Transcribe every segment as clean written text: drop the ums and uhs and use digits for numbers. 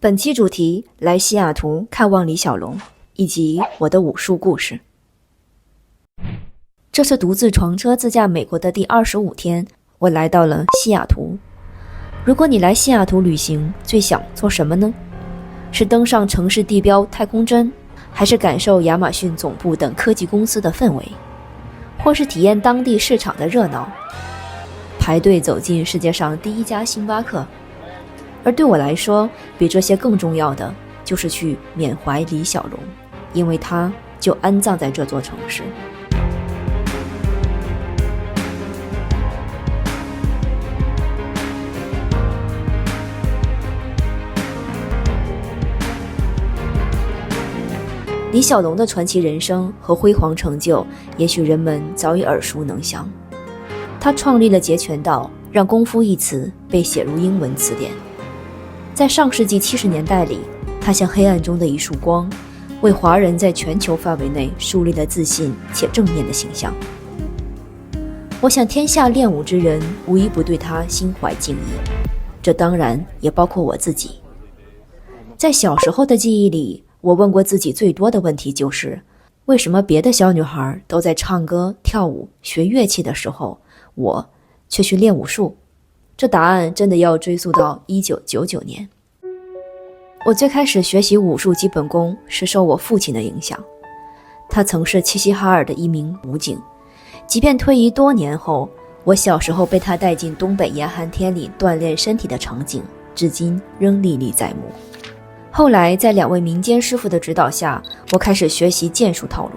本期主题：来西雅图看望李小龙，以及我的武术故事。这是独自床车自驾美国的第25天，我来到了西雅图。如果你来西雅图旅行，最想做什么呢？是登上城市地标太空针，还是感受亚马逊总部等科技公司的氛围，或是体验当地市场的热闹，排队走进世界上第一家星巴克？而对我来说，比这些更重要的就是去缅怀李小龙，因为他就安葬在这座城市。李小龙的传奇人生和辉煌成就，也许人们早已耳熟能详。他创立了截拳道，让功夫一词被写入英文词典。在上世纪70年代里，他像黑暗中的一束光，为华人在全球范围内树立了自信且正面的形象。我想天下练武之人无一不对他心怀敬意，这当然也包括我自己。在小时候的记忆里，我问过自己最多的问题就是，为什么别的小女孩都在唱歌、跳舞、学乐器的时候，我却去练武术？这答案真的要追溯到1999年。我最开始学习武术基本功是受我父亲的影响，他曾是齐齐哈尔的一名武警。即便退役多年后，我小时候被他带进东北严寒天里锻炼身体的场景，至今仍历历在目。后来在2位民间师傅的指导下，我开始学习剑术套路。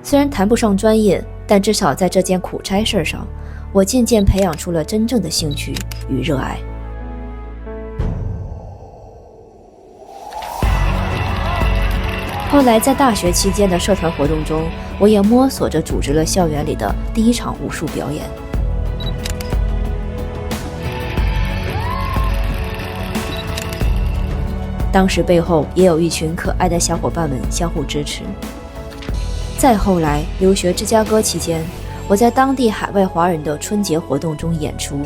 虽然谈不上专业，但至少在这件苦差事上，我渐渐培养出了真正的兴趣与热爱。后来在大学期间的社团活动中，我也摸索着组织了校园里的第一场武术表演。当时背后也有一群可爱的小伙伴们相互支持。再后来留学芝加哥期间，我在当地海外华人的春节活动中演出，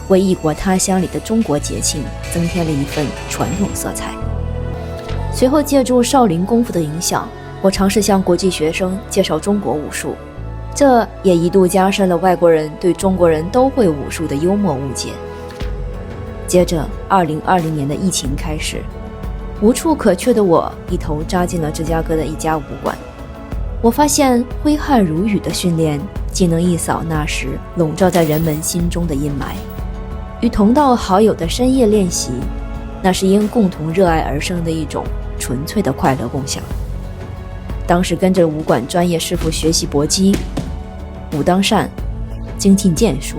为异国他乡里的中国节庆增添了一份传统色彩。随后借助少林功夫的影响，我尝试向国际学生介绍中国武术，这也一度加深了外国人对中国人都会武术的幽默误解。接着2020年的疫情开始，无处可去的我一头扎进了芝加哥的一家武馆。我发现挥汗如雨的训练竟能一扫那时笼罩在人们心中的阴霾。与同道好友的深夜练习，那是因共同热爱而生的一种纯粹的快乐共享。当时跟着武馆专业师傅学习搏击、武当扇、精进剑术，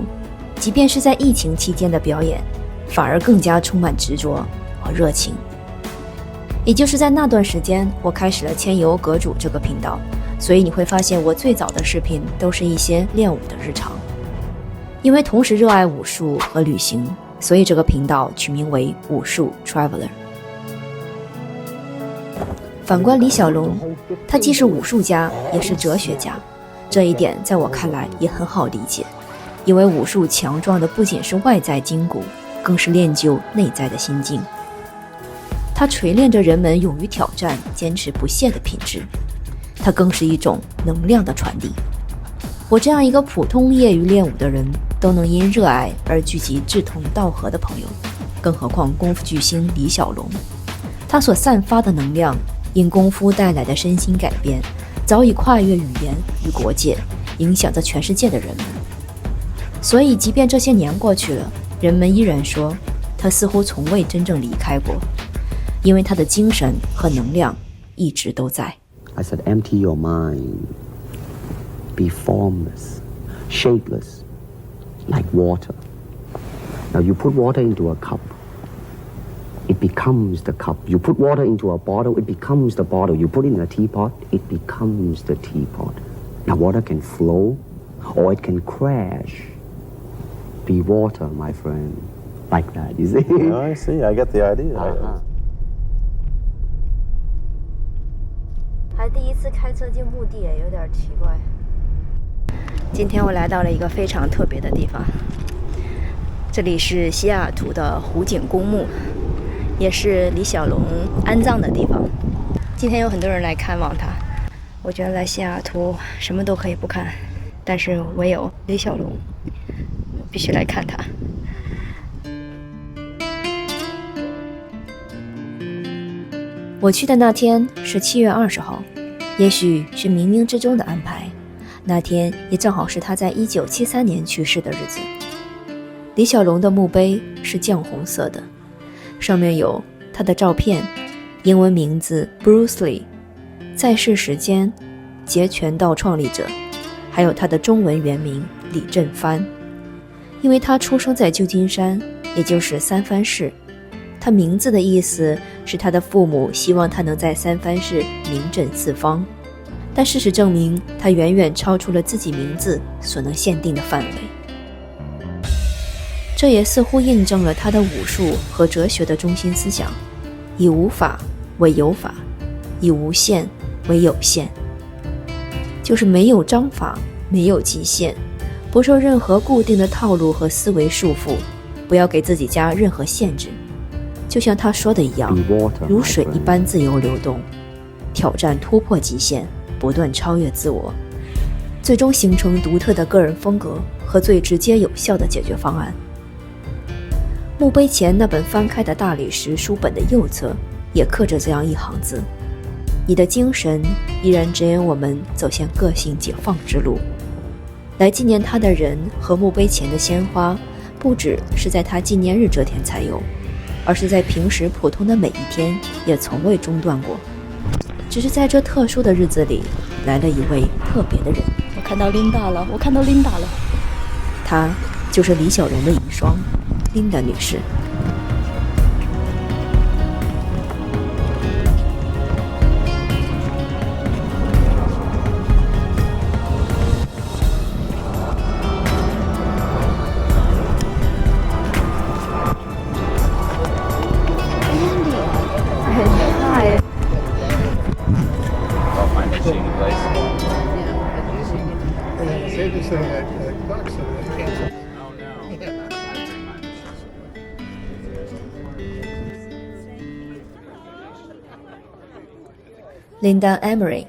即便是在疫情期间的表演，反而更加充满执着和热情。也就是在那段时间，我开始了千游阁主这个频道，所以你会发现我最早的视频都是一些练武的日常。因为同时热爱武术和旅行，所以这个频道取名为武术 Traveler。 反观李小龙，他既是武术家也是哲学家，这一点在我看来也很好理解，因为武术强壮的不仅是外在筋骨，更是练就内在的心境。他锤炼着人们勇于挑战、坚持不懈的品质，它更是一种能量的传递。我这样一个普通业余练武的人，都能因热爱而聚集志同道合的朋友，更何况功夫巨星李小龙，他所散发的能量，因功夫带来的身心改变，早已跨越语言与国界，影响着全世界的人们。所以即便这些年过去了，人们依然说他似乎从未真正离开过，因为他的精神和能量一直都在。 I said, empty your mind. Be formless, shapeless, like water. Now you put water into a cup, it becomes the cup. You put water into a bottle, it becomes the bottle. You put it in a teapot, it becomes the teapot. Now water can flow or it can crash. Be water, my friend. Like that, you see? Oh, I see. I get the idea. 还第一次开车进墓地，有点奇怪。今天我来到了一个非常特别的地方，这里是西雅图的湖景公墓，也是李小龙安葬的地方。今天有很多人来看望他，我觉得来西雅图什么都可以不看，但是唯有李小龙，我必须来看他。我去的那天是7月20号，也许是冥冥之中的安排，那天也正好是他在1973年去世的日子。李小龙的墓碑是绛红色的，上面有他的照片，英文名字 Bruce Lee， 在世时间截拳道创立者，还有他的中文原名李振藩。因为他出生在旧金山，也就是三藩市，他名字的意思是他的父母希望他能在三藩市名震四方，但事实证明他远远超出了自己名字所能限定的范围。这也似乎印证了他的武术和哲学的中心思想，以无法为有法，以无限为有限，就是没有章法，没有极限，不受任何固定的套路和思维束缚，不要给自己加任何限制，就像他说的一样，如水一般自由流动，挑战突破极限，不断超越自我，最终形成独特的个人风格和最直接有效的解决方案。墓碑前那本翻开的大理石书本的右侧也刻着这样一行字：你的精神依然指引我们走向个性解放之路。来纪念他的人和墓碑前的鲜花，不只是在他纪念日这天才有，而是在平时普通的每一天也从未中断过。只是在这特殊的日子里，来了一位特别的人。我看到琳达了，她就是李小龙的遗孀琳达女士。Linda Emery，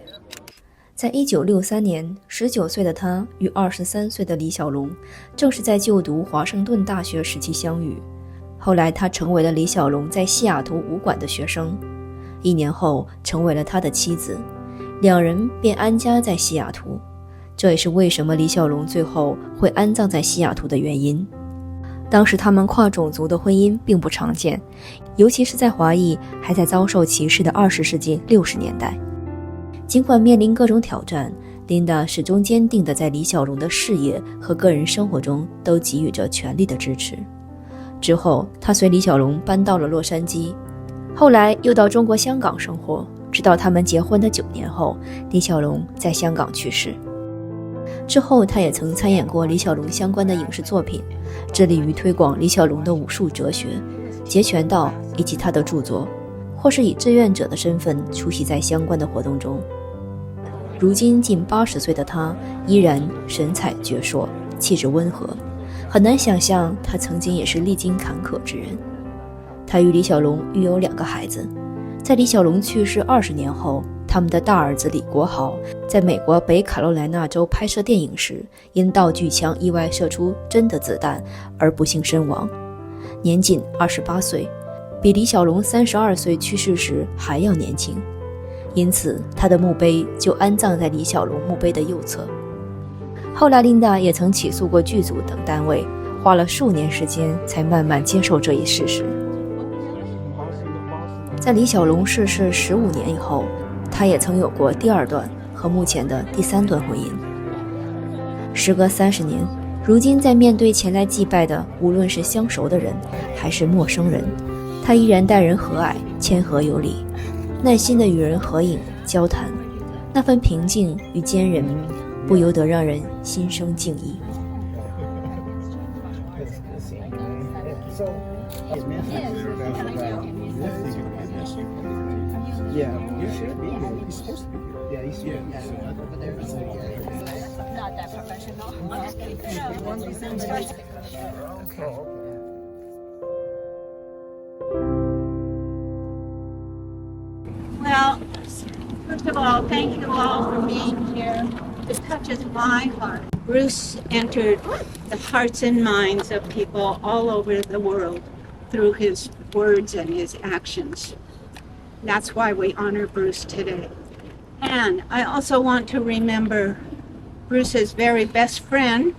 在1963年，19岁的她与23岁的李小龙正是在就读华盛顿大学时期相遇。后来，她成为了李小龙在西雅图武馆的学生，1年后成为了他的妻子，两人便安家在西雅图。这也是为什么李小龙最后会安葬在西雅图的原因。当时他们跨种族的婚姻并不常见，尤其是在华裔还在遭受歧视的20世纪60年代。尽管面临各种挑战，琳达始终坚定地在李小龙的事业和个人生活中都给予着全力的支持。之后，她随李小龙搬到了洛杉矶，后来又到中国香港生活，直到他们结婚的9年后，李小龙在香港去世。之后，他也曾参演过李小龙相关的影视作品，致力于推广李小龙的武术哲学、截拳道以及他的著作，或是以志愿者的身份出席在相关的活动中。如今近80岁的他依然神采矍铄，气质温和，很难想象他曾经也是历经坎坷之人。他与李小龙育有2个孩子，在李小龙去世20年后，他们的大儿子李国豪在美国北卡罗来纳州拍摄电影时，因道具枪意外射出真的子弹而不幸身亡，年仅28岁，比李小龙32岁去世时还要年轻。因此，他的墓碑就安葬在李小龙墓碑的右侧。后来，琳达也曾起诉过剧组等单位，花了数年时间才慢慢接受这一事实。在李小龙逝世15年以后，他也曾有过第2段和目前的第3段婚姻。时隔30年，如今在面对前来祭拜的，无论是相熟的人还是陌生人，他依然待人和蔼，谦和有礼，耐心地与人合影交谈，那份平静与坚韧，不由得让人心生敬意。Yeah, you should be here. You're supposed to be here. Yeah, you should. Not that professional. I'm just kidding. Okay. Well, first of all, thank you all for being here. It touches my heart. Bruce entered the hearts and minds of people all over the world through his words and his actions. That's why we honor Bruce today. And I also want to remember Bruce's very best friend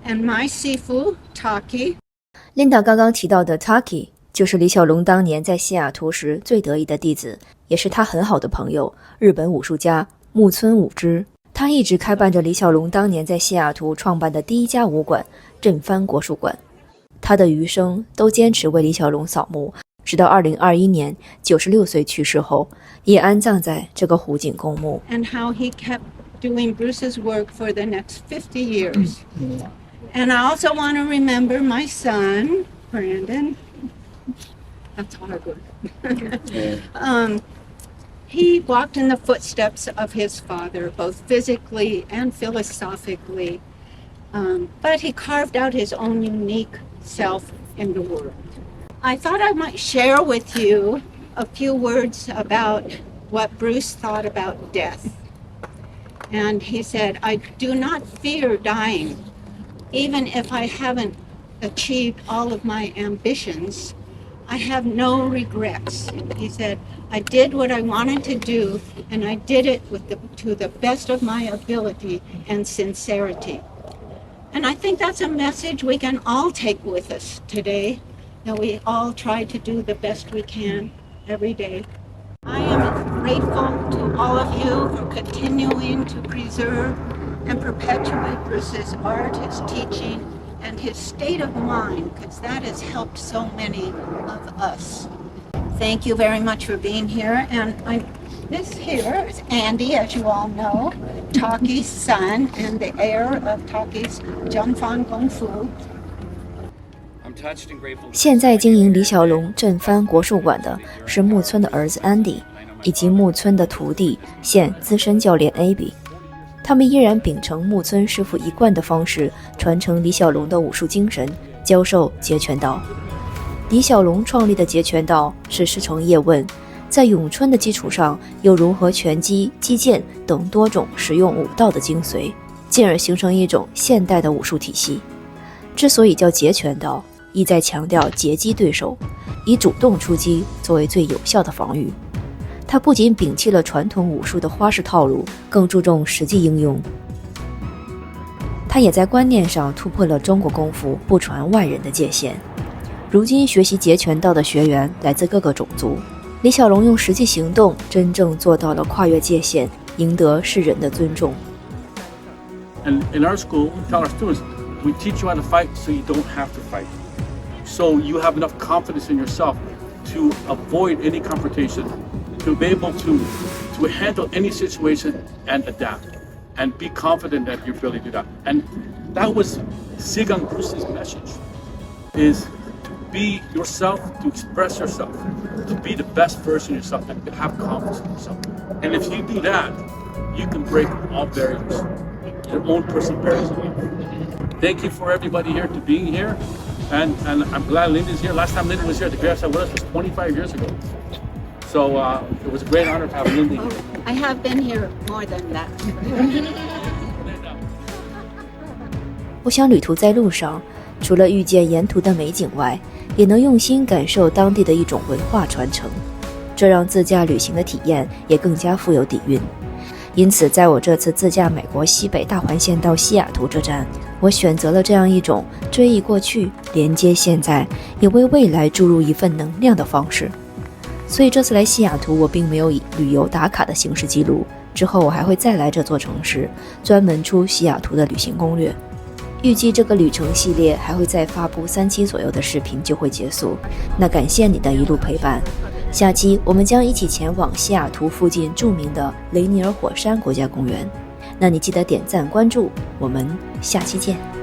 and my sifu, Taki. Linda 刚刚提到的 Taki 就是李小龙当年在西雅图时最得意的弟子，也是他很好的朋友，日本武术家木村武之。他一直开办着李小龙当年在西雅图创办的第一家武馆振藩国术馆。他的余生都坚持为李小龙扫墓，直到2021年96岁去世后，也安葬在这个湖景公墓。 And how he kept doing Bruce's work for the next 50 years. And I also want to remember my son, Brandon. That's hard work. He walked in the footsteps of his father, both physically and philosophically. But he carved out his own unique self in the world. I thought I might share with you a few words about what Bruce thought about death. And he said, I do not fear dying, even if I haven't achieved all of my ambitions. I have no regrets. He said, I did what I wanted to do, and I did it to the best of my ability and sincerity. And I think that's a message we can all take with us today, that we all try to do the best we can every day. I am grateful to all of you for continuing to preserve and perpetuate Bruce's art, his teaching, and his state of mind, because that has helped so many of us. Thank you very much for being here. And this here is Andy, as you all know, Taki's son and the heir of Taki's Jianfan Kung Fu. 现在经营李小龙振藩国术馆的是木村的儿子 Andy 以及木村的徒弟现资深教练 Abby。他们依然秉承木村师傅一贯的方式，传承李小龙的武术精神，教授截拳道。李小龙创立的截拳道是师承叶问，在咏春的基础上又融合拳击、击剑等多种实用武道的精髓，进而形成一种现代的武术体系。之所以叫截拳道，意在强调截击对手，以主动出击作为最有效的防御。他不仅摒弃了传统武术的花式套路，更注重实际应用。他也在观念上突破了中国功夫不传外人的界限。如今学习截拳道的学员来自各个种族，李小龙用实际行动真正做到了跨越界限，赢得世人的尊重。 And in our school, we tell our students, we teach you how to fight so you don't have to fight. So you have enough confidence in yourself to avoid any confrontation, to be able to handle any situation and adapt and be confident that your ability to do that. And that was Sigang Bruce's message, is to be yourself, to express yourself, to be the best version of yourself and to have confidence in yourself. And if you do that, you can break all barriers, your own personal barriers. Thank you for everybody here to being here. And I'm glad Linda's here. Last time Linda was here at the Graveside with us was 25 years ago. So it was a great honor to have Linda here. I have been here more than that. 我想旅途在路上，除了遇见沿途的美景外，也能用心感受当地的一种文化传承，这让自驾旅行的体验也更加富有底蕴。因此，在我这次自驾美国西北大环线到西雅图这站，我选择了这样一种追忆过去、连接现在，也为未来注入一份能量的方式。所以这次来西雅图，我并没有以旅游打卡的形式记录，之后我还会再来这座城市，专门出西雅图的旅行攻略。预计这个旅程系列还会再发布3期左右的视频就会结束。那感谢你的一路陪伴。下期我们将一起前往西雅图附近著名的雷尼尔火山国家公园。那你记得点赞关注，我们下期见。